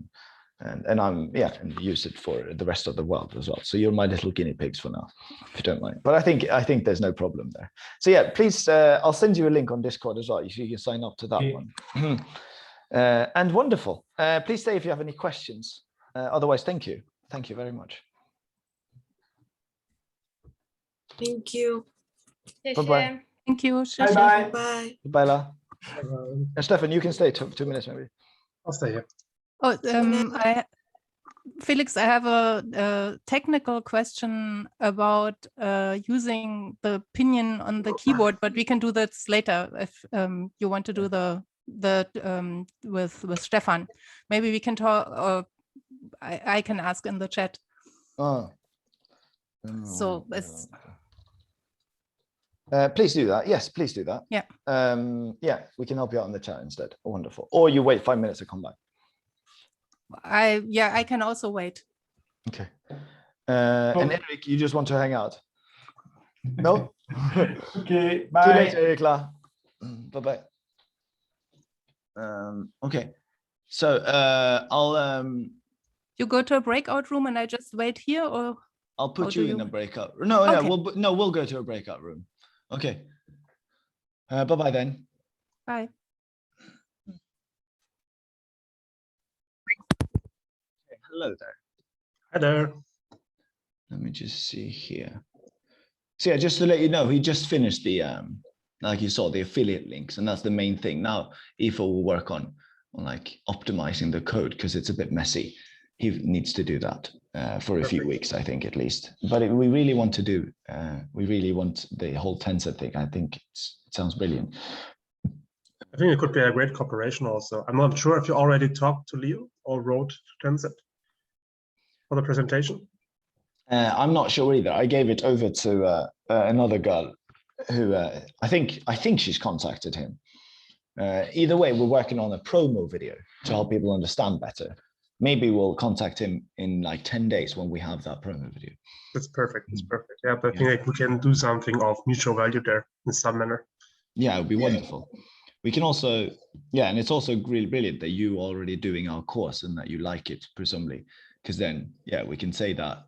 and use it for the rest of the world as well. So you're my little guinea pigs for now, if you don't mind. But I think there's no problem there. So yeah, please, I'll send you a link on Discord as well, you can sign up to that one. And wonderful. Please say if you have any questions. Otherwise, thank you very much. Thank you. Bye-bye. Thank you. Bye bye. Bye. Bye, La. And Stefan, you can stay 2 minutes maybe. I'll stay here. Oh, Felix, I have a technical question about using the pinion on the keyboard, but we can do that later if you want to do the with Stefan. Maybe we can talk, or I can ask in the chat. Oh. So it's please do that. Yes, please do that. Yeah. Yeah, we can help you out in the chat instead. Wonderful. Or you wait 5 minutes to come back. I can also wait. Okay. And Eric, you just want to hang out? No? Okay, See you bye. later, Eric. Bye-bye. Okay. So I'll You go to a breakout room and I just wait here, or I'll put do you in you- a breakout. No, yeah, Okay. we'll go to a breakout room. Okay. Bye bye then. Bye. Hello there. Hi there. Let me just see here. So yeah, just to let you know, he just finished the like you saw, the affiliate links, and that's the main thing. Now Ifo will work on like optimizing the code because it's a bit messy. He needs to do that for a few Perfect. weeks, I think, at least. But we really want to do. We really want the whole Tensor thing. I think it sounds brilliant. I think it could be a great cooperation also. I'm not sure if you already talked to Leo or wrote to Tencent for the presentation. I'm not sure either. I gave it over to another girl who I think she's contacted him. Either way, we're working on a promo video to help people understand better. Maybe we'll contact him in like 10 days when we have that promo video. That's perfect. That's perfect. Yeah, but I think like we can do something of mutual value there in some manner. Yeah, it would be wonderful. We can also, yeah, and it's also really brilliant that you are already doing our course and that you like it, presumably, because then, yeah, we can say that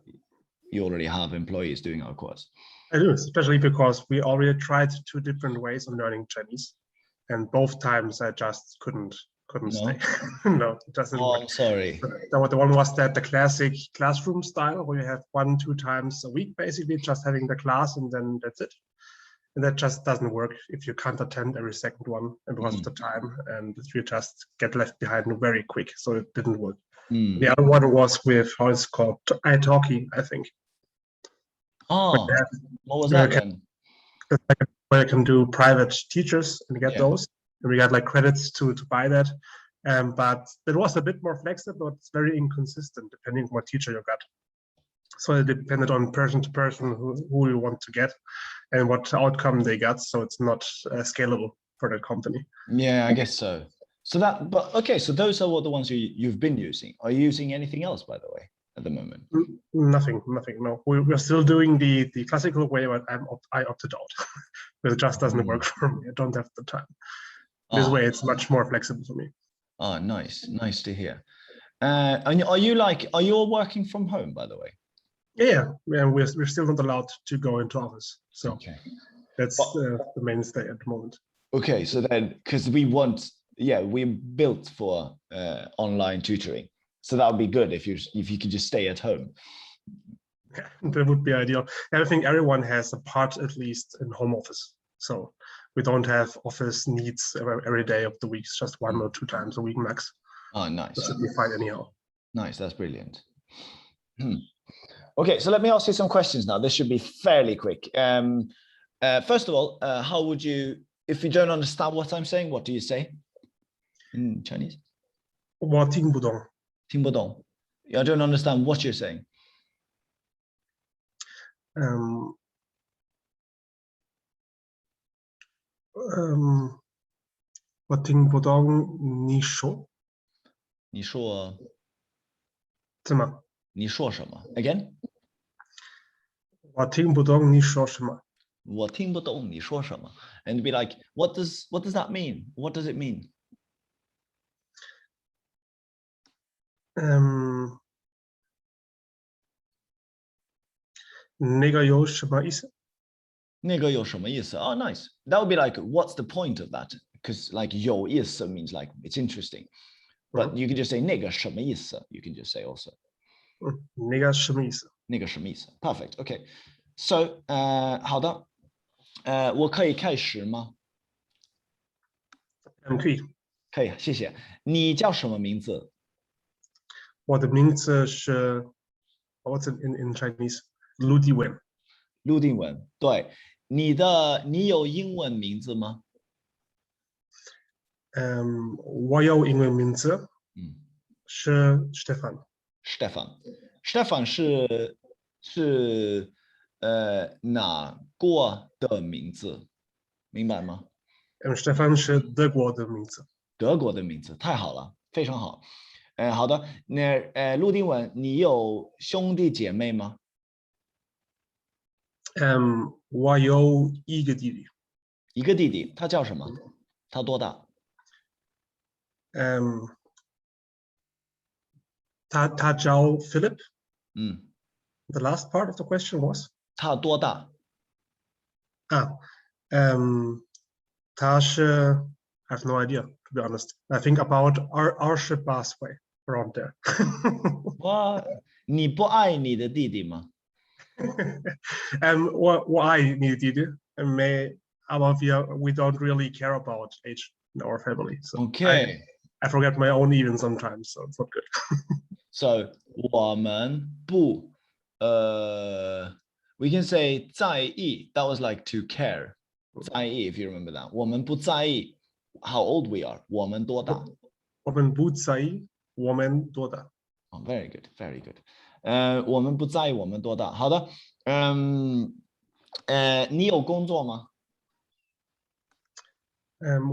you already have employees doing our course. I do, especially because we already tried 2 different ways of learning Chinese, and both times I just couldn't No? stay. No, it doesn't Oh, work. I'm sorry. The one was that the classic classroom style where you have 1-2 times a week, basically just having the class and then that's it. And that just doesn't work if you can't attend every second one and because of the time, and you just get left behind very quick. So it didn't work. Mm. The other one was with how it's called italki, I think. Oh, what was Yeah, that okay. then? Where you can do private teachers and get Yeah. those. And we got like credits to buy that. But it was a bit more flexible, but it's very inconsistent depending on what teacher you got. So it depended on person to person who you want to get and what outcome they got. So it's not scalable for the company. Yeah, I guess so. So that, but okay, so those are what the ones you've been using. Are you using anything else, by the way, at the moment? Nothing. No, we're still doing the classical way, but I opted out. It just doesn't work for me. I don't have the time. This way, it's much more flexible for me. Oh, nice to hear. And are you all working from home, by the way? Yeah, we're still not allowed to go into office. So Okay. that's the mainstay at the moment. Okay, so then, because we built for online tutoring, so that would be good if you could just stay at home. That would be ideal. And I think everyone has a part at least in home office. So we don't have office needs every day of the week. It's just 1 or 2 times a week max. Oh, nice. That should be fine anyhow. Nice, that's brilliant. Okay, so let me ask you some questions now. This should be fairly quick. First of all, how would you, if you don't understand what I'm saying, what do you say in Chinese? 我听不懂. 听不懂. I don't understand what you're saying. 我听不懂你说。你说怎么？你说什么 Again? 我听不懂你说什么。我听不懂你说什么 And be like, what does that mean? What does it mean? 那个有什么意思？那个有什么意思? Oh, nice. That would be like, what's the point of that? Because like 有意思 means like it's interesting. But you can just say 那个什么意思 You can just say also. 那个什么意思？那个什么意思 Perfect. Okay. So, 好的。我可以开始吗？可以。可以，谢谢。你叫什么名字？我的名字是 What's it in Chinese? 陆地文。陆定文。对，你有英文名字吗？我有英文名字。是 Stefan。Stefan 是哪国的名字？明白吗？Stefan 是德国的名字。德国的名字，太好了，非常好。好的，那陆定文，你有兄弟姐妹吗？我有一个弟弟。一个弟弟，他叫什么？他多大？他叫 Philip。The last part of the question was 他多大？ 他是 I have no idea, to be honest. I think about our ship Basway around there. 你不爱你的弟弟吗？ what I needed, we don't really care about age in our family. So Okay. I forget my own even sometimes, so it's not good. So 我们不we can say 在意 that was like to care 在意 if you remember that 我们不在意 how old we are 我们多大 我们不在意我们多大 Oh, very good, very good. 我们不在意我们多大。好的，你有工作吗？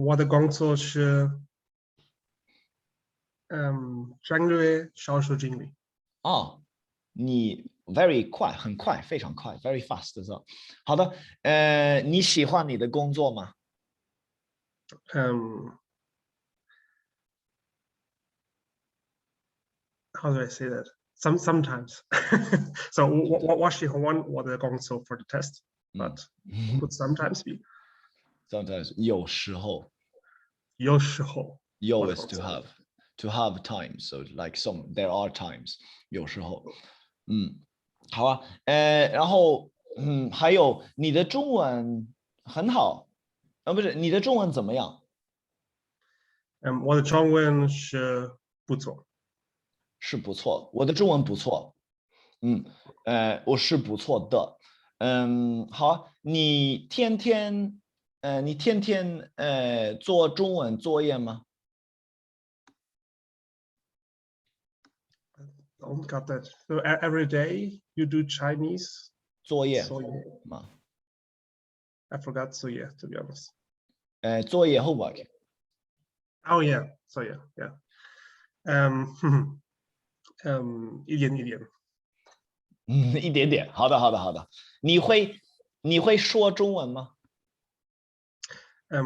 我的工作是战略销售经理。哦，你 very 快，很快，非常快 ，very fast 的时候。好的，你喜欢你的工作吗？ How do I say that? Sometimes. So 我喜欢我的工作 for the test, but could sometimes be. Sometimes 有时候。有时候。有 is to have times, so like there are times 有时候。好啊，然后还有你的中文很好，不是你的中文怎么样？我的中文是不错。是不错，我的中文不错。我是不错的。好，你天天做中文作业吗？ Don't got that. So every day you do Chinese 作业 吗 I forgot 作业 to be honest. 作业 homework. Oh yeah, so yeah. 一点一点点。好的。你会说中文吗？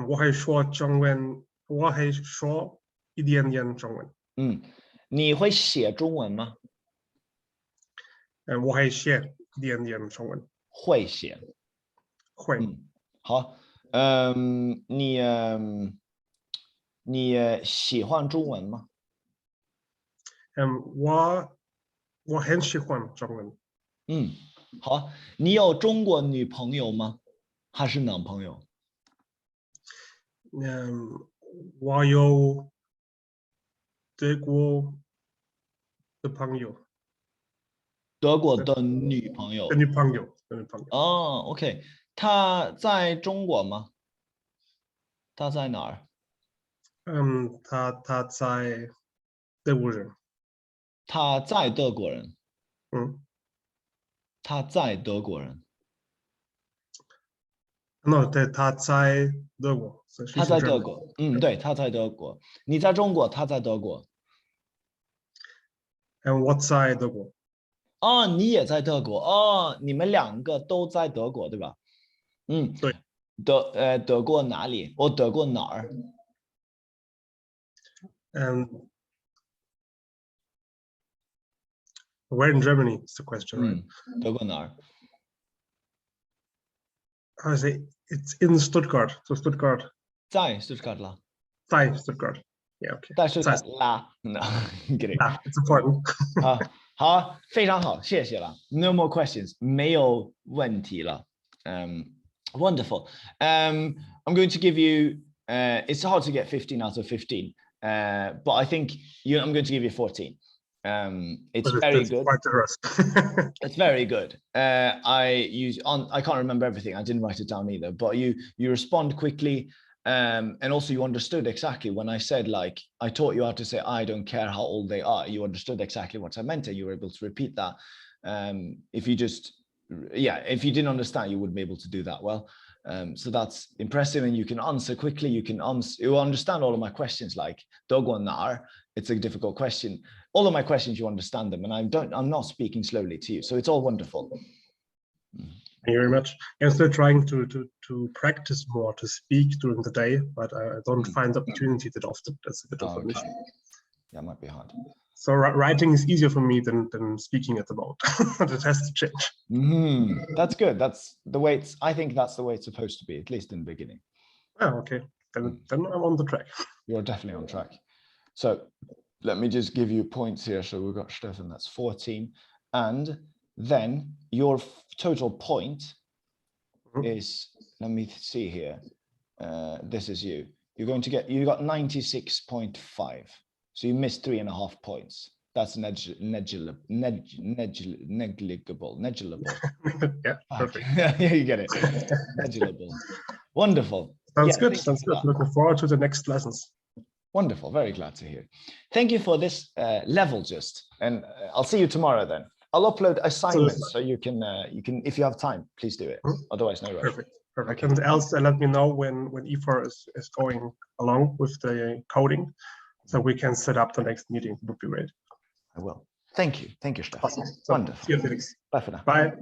我会说中文，我会说一点点中文。你会写中文吗？我会写一点点中文。会写。会。好。你喜欢中文吗？我很喜欢中文。好。你有中国女朋友吗？还是男朋友？我有德国的朋友。德国的女朋友。女朋友。哦 ，OK， 她在中国吗？她在哪儿？他在德国人。他在德国人。他在德国人。No， 对，他在德国。他在德国。对，他在德国。你在中国，他在德国。我在德国。哦，你也在德国。哦，你们两个都在德国，对吧？对。德国哪里？德国哪儿？Where in Germany is the question, right? 德国哪儿 ？I say it's in Stuttgart. So Stuttgart. 在 Stuttgart 啦。在 Stuttgart. Yeah, okay. 在 Stuttgart 啦。No, kidding. It's important. 好，非常好，谢谢了。No more questions. 没有问题了。Wonderful. I'm going to give you. It's hard to get 15 out of 15, but I think I'm going to give you 14. It's very good. Quite generous. It's very good. I can't remember everything. I didn't write it down either. But you respond quickly, and also you understood exactly when I said, like, I taught you how to say I don't care how old they are. You understood exactly what I meant, and you were able to repeat that. If you didn't understand, you wouldn't be able to do that well. So that's impressive, and you can answer quickly. You understand all of my questions, like Dogonar. It's a difficult question. All of my questions, you understand them, and I'm not speaking slowly to you. So it's all wonderful. Thank you very much. I'm still trying to practice more to speak during the day, but I don't find the opportunity that often. That's a bit of an issue. That might be hard. So writing is easier for me than speaking at the moment. It has to change. That's good. That's the way I think that's the way it's supposed to be, at least in the beginning. Oh, okay. Then I'm on the track. You're definitely on track. So let me just give you points here. So we've got Stefan, that's 14. And then your total point is, let me see here. This is you. You're going to get, you got 96.5. So you missed 3.5 points. That's negligible. Yeah, perfect. Yeah, you get it. Negligible. Wonderful. Sounds Yeah, good. thank you Sounds for good. that. Looking forward to the next lessons. Wonderful. Very glad to hear. Thank you for this level just, and I'll see you tomorrow then. I'll upload assignments so you can if you have time, please do it. Otherwise, no rush. Perfect. Perfect. Okay. And else, let me know when E4 is going along with the coding, so we can set up the next meeting. Would be great. I will. Thank you. Thank you, Stefan. Awesome. So, Wonderful. see you, Felix. Bye for now. Bye.